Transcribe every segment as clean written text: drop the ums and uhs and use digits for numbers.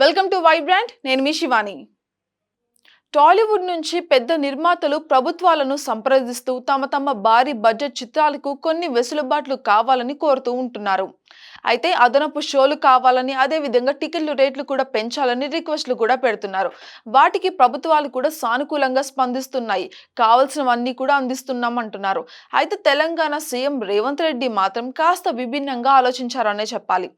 Welcome to Vibrant. నేను మీ శివాని. టాలీవుడ్ నుంచి పెద్ద నిర్మాతలు ప్రభుత్వాలను సంప్రదిస్తూ తమ భారీ బడ్జెట్ చిత్రాలకు కొన్ని వెసులుబాట్లు కావాలని కోరుతూ ఉంటున్నారు. అయితే అదనపు షోలు కావాలని, అదే విధంగా టికెట్ల రేట్లు కూడా పెంచాలని రిక్వెస్ట్లు కూడా పెడుతున్నారు. వాటికి ప్రభుత్వాలు కూడా సానుకూలంగా స్పందిస్తున్నాయి. కావాల్సినవన్నీ కూడా అందిస్తున్నామంటున్నారు. అయితే తెలంగాణ సీఎం రేవంత్ రెడ్డి మాత్రం కాస్త విభిన్నంగా ఆలోచించారనే చెప్పాలి.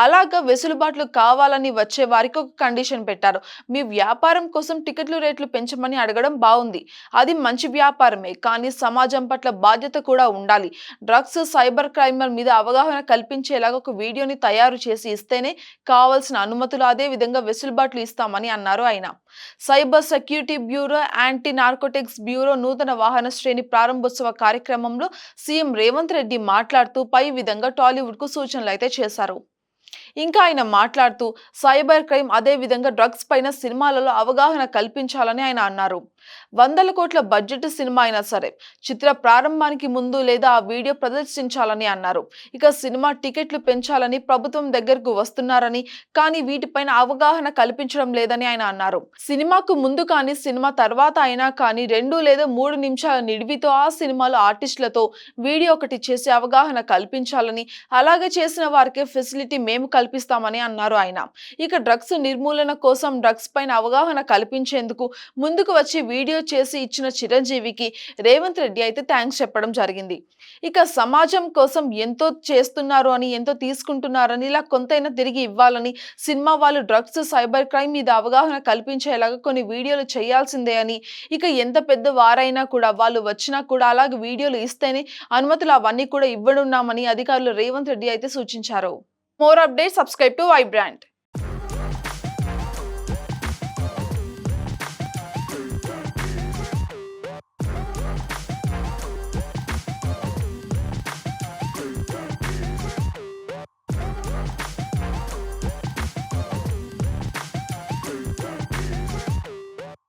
అలాగా వెసులుబాట్లు కావాలని వచ్చే వారికి ఒక కండిషన్ పెట్టారు. మీ వ్యాపారం కోసం టికెట్ల రేట్లు పెంచమని అడగడం బాగుంది. అది మంచి వ్యాపారమే, కానీ సమాజం పట్ల బాధ్యత కూడా ఉండాలి. డ్రగ్స్, సైబర్ క్రైమ్ల మీద అవగాహన కల్పించేలాగా ఒక వీడియోని తయారు చేసి ఇస్తేనే కావాల్సిన అనుమతులు, అదే విధంగా వెసులుబాట్లు ఇస్తామని అన్నారు ఆయన. Cyber security bureau, anti narcotics bureau నూతన వాహన శ్రేణి ప్రారంభోత్సవ కార్యక్రమంలో సీఎం రేవంత్ రెడ్డి మాట్లాడుతూ పై విధంగా టాలీవుడ్ కు సూచనలు అయితే చేశారు. ఇంకా ఆయన మాట్లాడుతూ సైబర్ క్రైమ్, అదే విధంగా డ్రగ్స్ పైన సినిమాలలో అవగాహన కల్పించాలని ఆయన అన్నారు. 100 కోట్ల బడ్జెట్ సినిమా అయినా సరే చిత్ర ప్రారంభానికి ముందు లేదా ఆ వీడియో ప్రదర్శించాలని అన్నారు. ఇక సినిమా టికెట్లు పెంచాలని ప్రభుత్వం దగ్గరకు వస్తున్నారని, కానీ వీటిపైన అవగాహన కల్పించడం లేదని ఆయన అన్నారు. సినిమాకు ముందు కానీ సినిమా తర్వాత అయినా కానీ 2 లేదా 3 నిమిషాల నిడివితో ఆ సినిమాలో ఆర్టిస్టులతో వీడియో ఒకటి చేసి అవగాహన కల్పించాలని, అలాగే చేసిన వారికే ఫెసిలిటీ మేము కల్పిస్తామని అన్నారు ఆయన. ఇక డ్రగ్స్ నిర్మూలన కోసం డ్రగ్స్ పైన అవగాహన కల్పించేందుకు ముందుకు వచ్చి వీడియో చేసి ఇచ్చిన చిరంజీవికి రేవంత్ రెడ్డి అయితే థ్యాంక్స్ చెప్పడం జరిగింది. ఇక సమాజం కోసం ఎంతో చేస్తున్నారు అని, ఎంతో తీసుకుంటున్నారని, ఇలా కొంతైనా తిరిగి ఇవ్వాలని, సినిమా వాళ్ళు డ్రగ్స్, సైబర్ క్రైమ్ మీద అవగాహన కల్పించేలాగా కొన్ని వీడియోలు చేయాల్సిందే అని, ఇక ఎంత పెద్ద వారైనా కూడా వాళ్ళు వచ్చినా కూడా అలాగే వీడియోలు ఇస్తేనే అనుమతులు అవన్నీ కూడా ఇవ్వనున్నామని అధికారులు రేవంత్ రెడ్డి అయితే సూచించారు. More updates, subscribe to Vibrant.